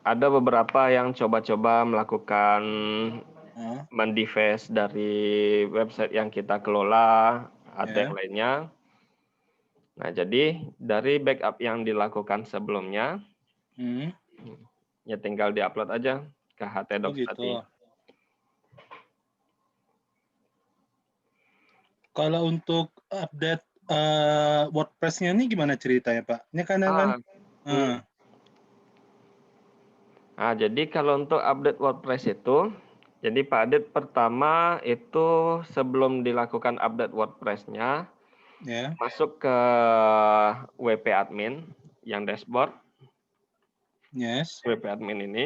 ada beberapa yang coba-coba melakukan mendivest dari website yang kita kelola atau yang lainnya. Nah, jadi dari backup yang dilakukan sebelumnya, ya tinggal diupload aja ke htdocs tadi. Kalau untuk update WordPress-nya ini gimana ceritanya, Pak? Ini kan Nah, jadi kalau untuk update WordPress itu, jadi Pak Adit pertama itu sebelum dilakukan update WordPress-nya, masuk ke WP admin yang dashboard. WP admin ini.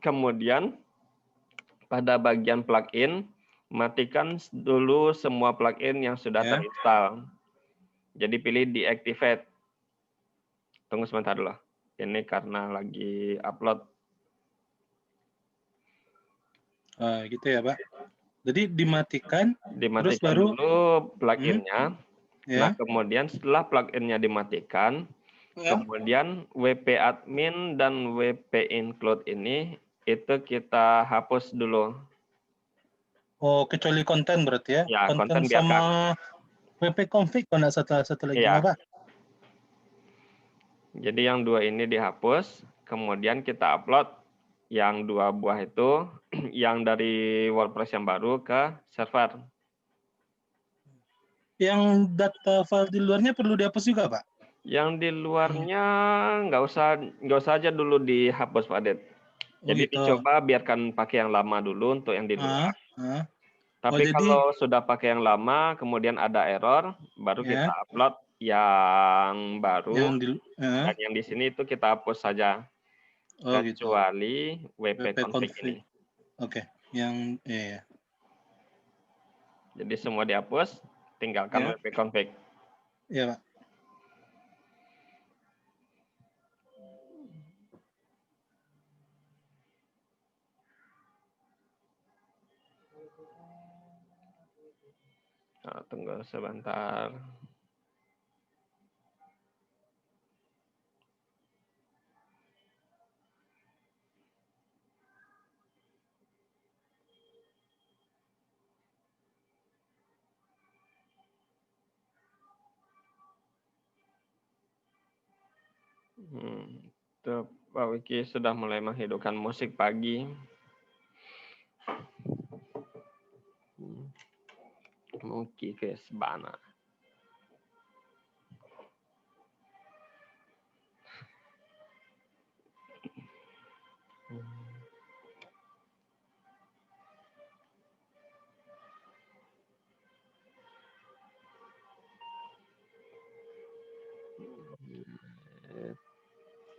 Kemudian pada bagian plugin, matikan dulu semua plugin yang sudah terinstall. Jadi pilih deactivate. Tunggu sebentar dulu. Ini karena lagi upload. Gitu ya, Pak. Jadi dimatikan terus baru dulu plugin-nya. Nah, kemudian setelah plugin-nya dimatikan, kemudian WP admin dan WP include ini itu kita hapus dulu. Oh, kecuali konten berarti ya? Ya, konten konten sama WP config kalau nggak satu lagi, Pak? Jadi yang dua ini dihapus, kemudian kita upload yang dua buah itu, yang dari WordPress yang baru ke server. Yang data file di luarnya perlu dihapus juga, Pak? Yang di luarnya nggak usah aja dulu dihapus, Pak Adit. Jadi dicoba biarkan pakai yang lama dulu untuk yang di luar. Tapi kalau sudah pakai yang lama, kemudian ada error, baru kita upload yang baru. Dan yang di sini itu kita hapus saja. Kecuali WP config ini. Oke, yang Jadi semua dihapus, tinggalkan WP config. Iya, Pak. Nah, tunggu sebentar. Tuh, Pak Wiki sudah mulai menghidupkan musik pagi. Muki ke sebana.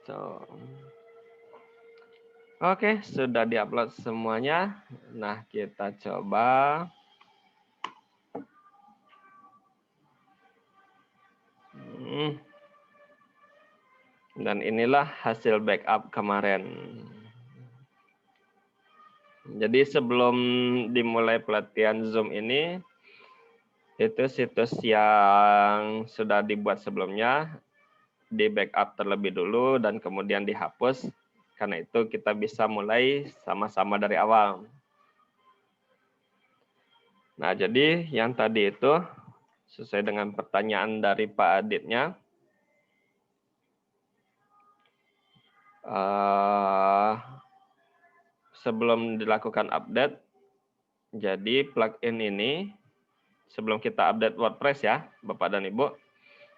So. Oke, sudah diupload semuanya. Nah, kita coba. Dan inilah hasil backup kemarin. Jadi sebelum dimulai pelatihan Zoom ini, itu situs yang sudah dibuat sebelumnya, di backup terlebih dulu dan kemudian dihapus. Karena itu kita bisa mulai sama-sama dari awal. Nah, jadi yang tadi itu sesuai dengan pertanyaan dari Pak Aditnya. Sebelum dilakukan update, jadi plugin ini sebelum kita update WordPress ya, Bapak dan Ibu,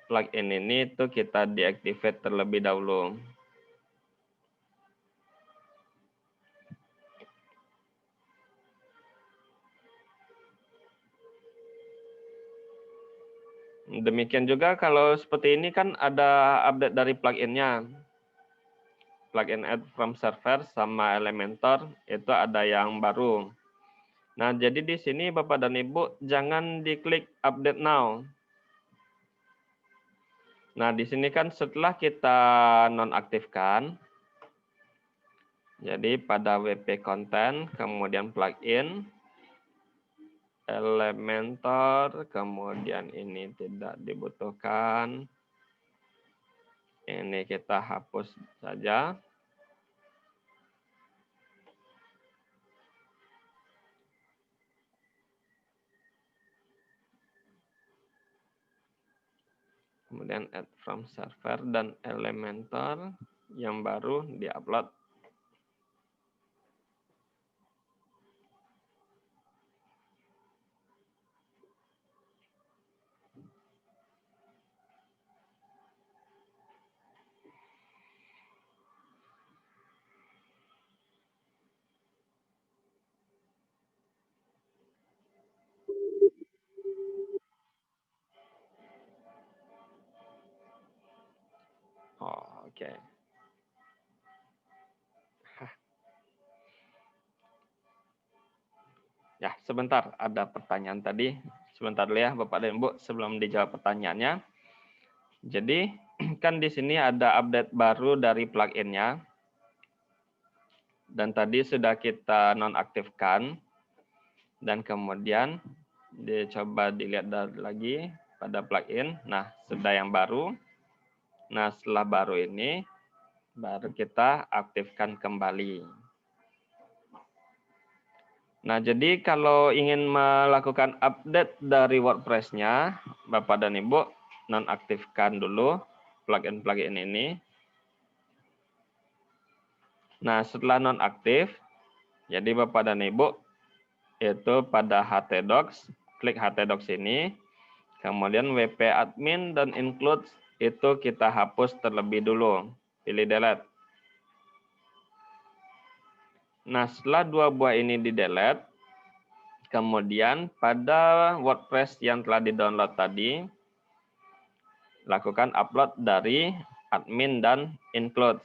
plugin ini itu kita deactivate terlebih dahulu. Demikian juga kalau seperti ini kan ada update dari pluginnya. Plugin add from server sama Elementor itu ada yang baru. Nah, jadi di sini Bapak dan Ibu jangan diklik update now. Nah, di sini kan setelah kita nonaktifkan, jadi pada WP content, kemudian plugin, Elementor, kemudian ini tidak dibutuhkan. Ini kita hapus saja. Kemudian add from server dan Elementor yang baru diupload. Oh, oke. Ya, sebentar ada pertanyaan tadi. Sebentar dulu ya Bapak dan Ibu sebelum dijawab pertanyaannya. Jadi kan di sini ada update baru dari pluginnya. Dan tadi sudah kita nonaktifkan. Dan kemudian dicoba dilihat lagi pada plugin. Nah, sudah yang baru. Nah, setelah baru ini, baru kita aktifkan kembali. Nah, jadi kalau ingin melakukan update dari WordPress-nya, Bapak dan Ibu nonaktifkan dulu plugin-plugin ini. Nah, setelah nonaktif, jadi Bapak dan Ibu itu pada htdocs, klik htdocs ini, kemudian wp admin dan include itu kita hapus terlebih dulu, pilih delete. Nah, setelah dua buah ini di delete, kemudian pada WordPress yang telah di-download tadi, lakukan upload dari admin dan include.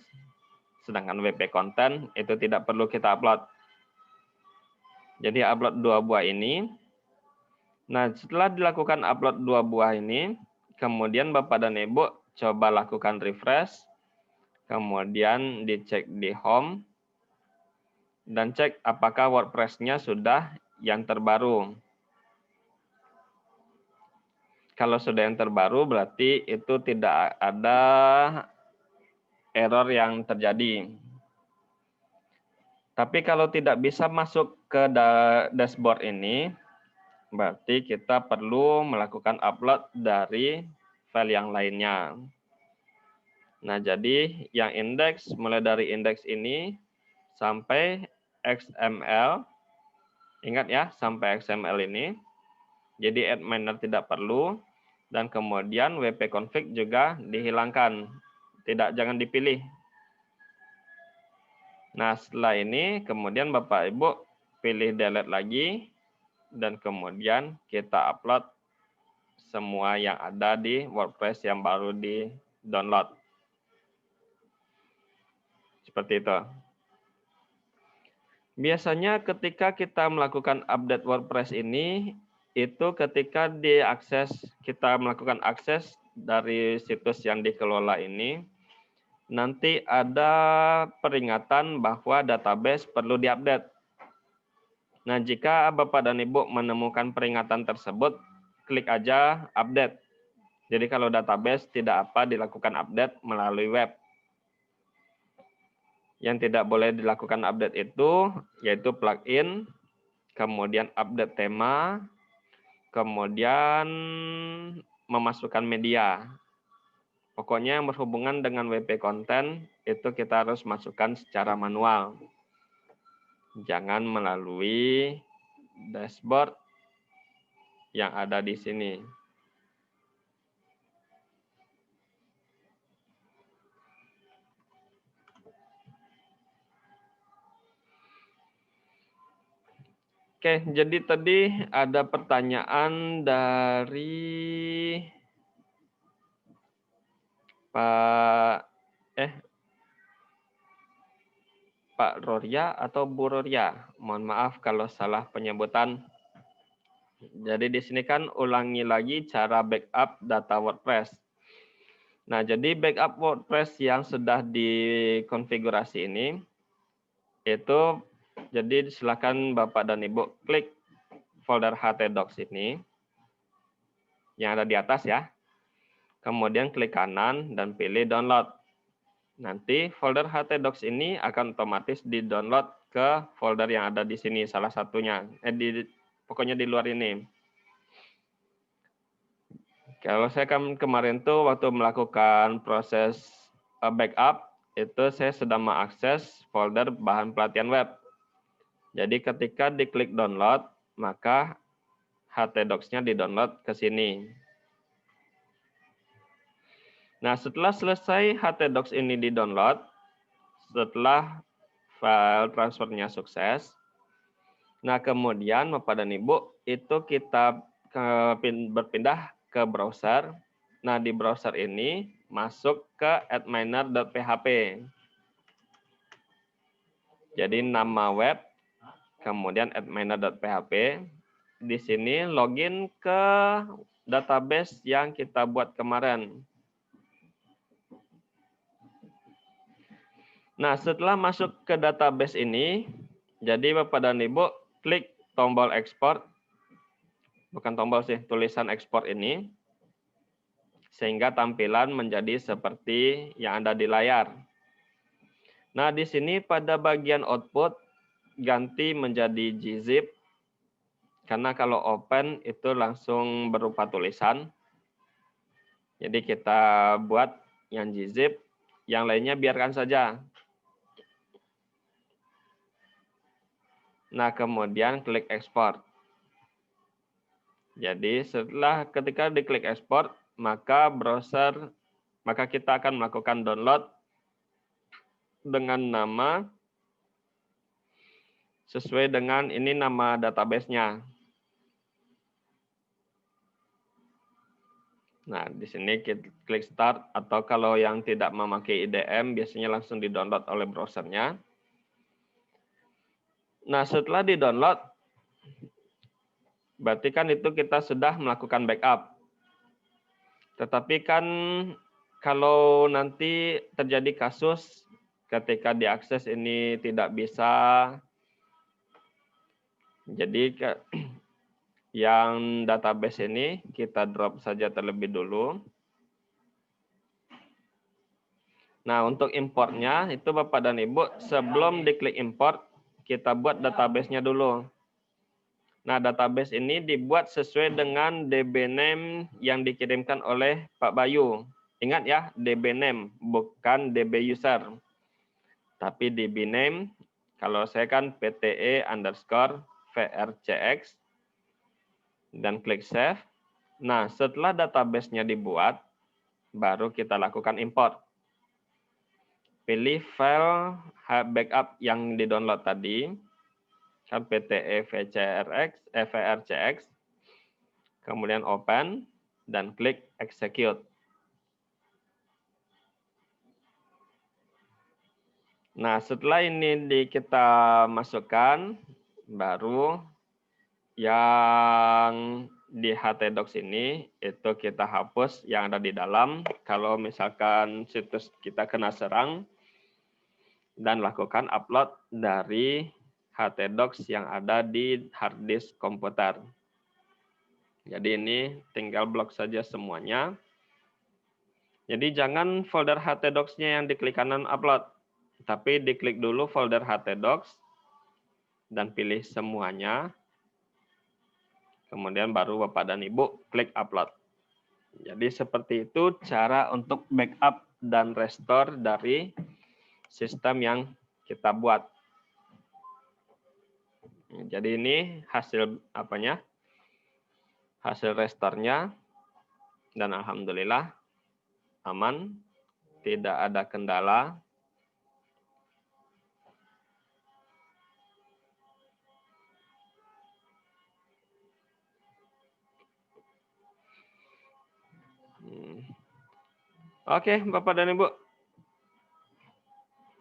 Sedangkan WP content itu tidak perlu kita upload. Jadi upload dua buah ini. Nah, setelah dilakukan upload dua buah ini, kemudian Bapak dan Ibu coba lakukan refresh, kemudian dicek di home, dan cek apakah WordPress-nya sudah yang terbaru. Kalau sudah yang terbaru berarti itu tidak ada error yang terjadi. Tapi kalau tidak bisa masuk ke dashboard ini, berarti kita perlu melakukan upload dari file yang lainnya. Nah, jadi yang indeks, mulai dari indeks ini sampai XML. Ingat ya, sampai XML ini. Jadi add miner tidak perlu. Dan kemudian WP config juga dihilangkan. Jangan dipilih. Nah, setelah ini kemudian Bapak Ibu pilih delete lagi. Dan kemudian kita upload semua yang ada di WordPress yang baru di-download. Seperti itu. Biasanya ketika kita melakukan update WordPress ini, itu ketika kita melakukan akses dari situs yang dikelola ini, nanti ada peringatan bahwa database perlu diupdate. Nah, jika Bapak dan Ibu menemukan peringatan tersebut, klik aja update. Jadi kalau database tidak dilakukan update melalui web. Yang tidak boleh dilakukan update itu yaitu plugin, kemudian update tema, kemudian memasukkan media. Pokoknya yang berhubungan dengan WP Content itu kita harus masukkan secara manual. Jangan melalui dashboard yang ada di sini. Oke, jadi tadi ada pertanyaan dari Pak Roria atau Bu Roria. Mohon maaf kalau salah penyebutan. Jadi di sini kan ulangi lagi cara backup data WordPress. Nah, jadi backup WordPress yang sudah dikonfigurasi ini itu jadi silakan Bapak dan Ibu klik folder htdocs ini yang ada di atas ya. Kemudian klik kanan dan pilih download. Nanti folder htdocs ini akan otomatis di-download ke folder yang ada di sini salah satunya. Pokoknya di luar ini. Kalau saya kan kemarin tuh waktu melakukan proses backup, itu saya sedang mengakses folder bahan pelatihan web. Jadi ketika diklik download, maka htdocs-nya di-download ke sini. Nah, setelah selesai htdocs ini di-download, setelah file transfernya sukses, nah kemudian Bapak dan Ibu itu kita berpindah ke browser. Nah, di browser ini masuk ke adminer.php. Jadi nama web, kemudian adminer.php. Di sini login ke database yang kita buat kemarin. Nah, setelah masuk ke database ini, jadi Bapak dan Ibu klik tombol ekspor. Bukan tombol sih, tulisan ekspor ini. Sehingga tampilan menjadi seperti yang ada di layar. Nah, di sini pada bagian output ganti menjadi gzip. Karena kalau open itu langsung berupa tulisan. Jadi kita buat yang gzip, yang lainnya biarkan saja. Nah, kemudian klik ekspor. Jadi ketika diklik ekspor, maka kita akan melakukan download dengan nama sesuai dengan ini nama database-nya. Nah, di sini kita klik start, atau kalau yang tidak memakai IDM, biasanya langsung di-download oleh browsernya. Nah, setelah di-download, berarti kan itu kita sudah melakukan backup. Tetapi kan kalau nanti terjadi kasus ketika diakses ini tidak bisa, jadi yang database ini kita drop saja terlebih dulu. Nah, untuk importnya itu Bapak dan Ibu sebelum diklik import, kita buat database-nya dulu. Nah, database ini dibuat sesuai dengan DB name yang dikirimkan oleh Pak Bayu. Ingat ya, DB name, bukan DB user. Tapi DB name, kalau saya kan PTE_VRCX, dan klik save. Nah, setelah database-nya dibuat, baru kita lakukan import. Pilih file backup yang di-download tadi, kan PTE_VRCX, kemudian open, dan klik execute. Nah, setelah ini kita masukkan, baru yang di htdocs ini itu kita hapus yang ada di dalam. Kalau misalkan situs kita kena serang, dan lakukan upload dari htdocs yang ada di hard disk komputer. Jadi ini tinggal blok saja semuanya. Jadi jangan folder htdocs-nya yang diklik kanan upload, tapi diklik dulu folder htdocs dan pilih semuanya. Kemudian baru Bapak dan Ibu klik upload. Jadi seperti itu cara untuk backup dan restore dari sistem yang kita buat. Jadi ini hasil apanya? Hasil restore-nya, dan alhamdulillah aman, tidak ada kendala. Oke, Bapak dan Ibu.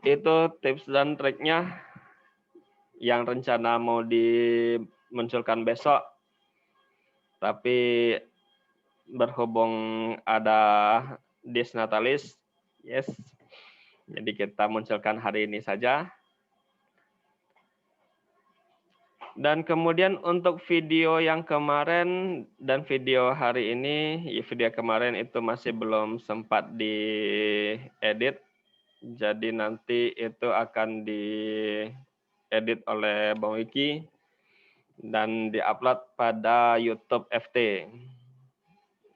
Itu tips dan triknya yang rencana mau dimunculkan besok. Tapi berhubung ada disk natalis, yes. Jadi kita munculkan hari ini saja. Dan kemudian untuk video yang kemarin dan video hari ini, video kemarin itu masih belum sempat diedit. Jadi nanti itu akan diedit oleh Bang Wiki dan diupload pada YouTube FT.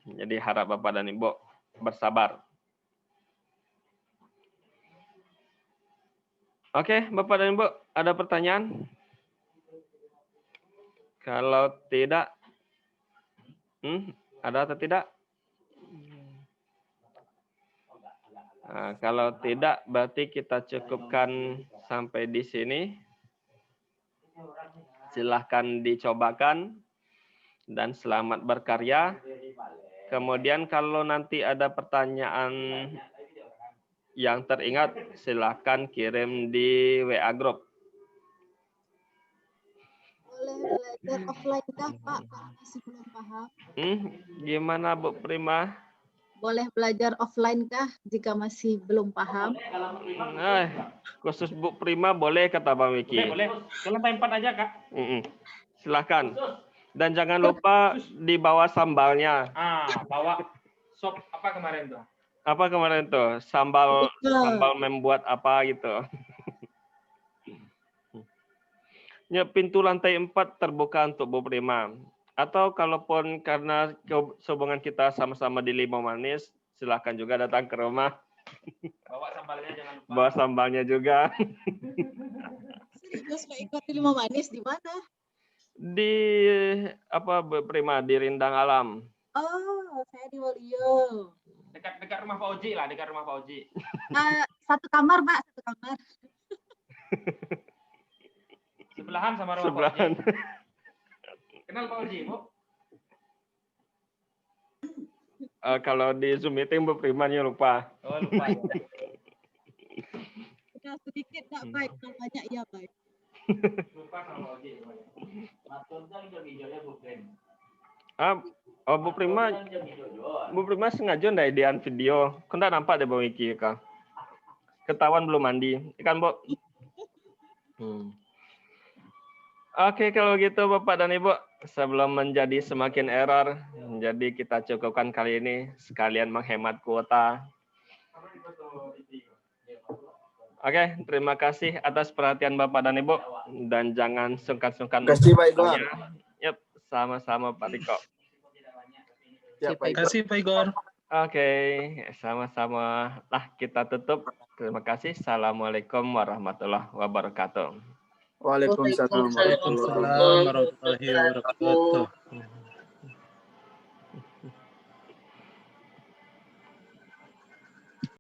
Jadi harap Bapak dan Ibu bersabar. Oke, Bapak dan Ibu, ada pertanyaan? Kalau tidak, ada atau tidak? Nah, kalau tidak, berarti kita cukupkan sampai di sini. Silahkan dicobakan dan selamat berkarya. Kemudian kalau nanti ada pertanyaan yang teringat, silahkan kirim di WA Group. Boleh belajar offline kah, Pak, kalau masih belum paham? Gimana Bu Prima? Boleh belajar offline kah jika masih belum paham? Khusus Bu Prima boleh kata Bang Wiki. Boleh. Lantai 4 aja, Kak. Silahkan. Dan jangan lupa dibawa sambalnya. Bawa sop apa kemarin tuh? Apa kemarin tuh? Sambal membuat apa gitu. Ya, pintu lantai 4 terbuka untuk Bu Prima. Atau kalaupun karena hubungan kita sama-sama di Limau Manis, silahkan juga datang ke rumah. Bawa sambalnya jangan lupa. Bawa sambalnya juga. Serius Pak ikut di Limau Manis di mana? Di apa Bu Prima, di Rindang Alam. Oh, saya di Wolio. Dekat rumah Pak Oji lah, dekat rumah Pak Oji. Satu kamar, Pak, satu kamar. Sebelahan sama rumah Sebelahan. Pak Oji. Kenal Pak Oji, Bu? Kalau di Zoom meeting Bu Primanya lupa. Oh, lupa ya. Sudah sedikit nggak baik, kalau banyak ya baik. Lupa sama Pak Oji. Bu Prima sengaja ndak idean video. Kau ndak nampak deh Bang Wiki Kak. Ketahuan belum mandi. Ikan Bu. Oke, kalau gitu Bapak dan Ibu, sebelum menjadi semakin error, jadi kita cukupkan kali ini sekalian menghemat kuota. Oke, terima kasih atas perhatian Bapak dan Ibu, dan jangan sungkan-sungkan. Terima kasih Pak Igor. Yep, sama-sama Pak Riko. Terima kasih Pak Igor. Oke, sama-sama. Lah kita tutup. Terima kasih. Assalamualaikum warahmatullahi wabarakatuh. Waalaikumsalam Waalaikumsalam warahmatullahi wabarakatuh.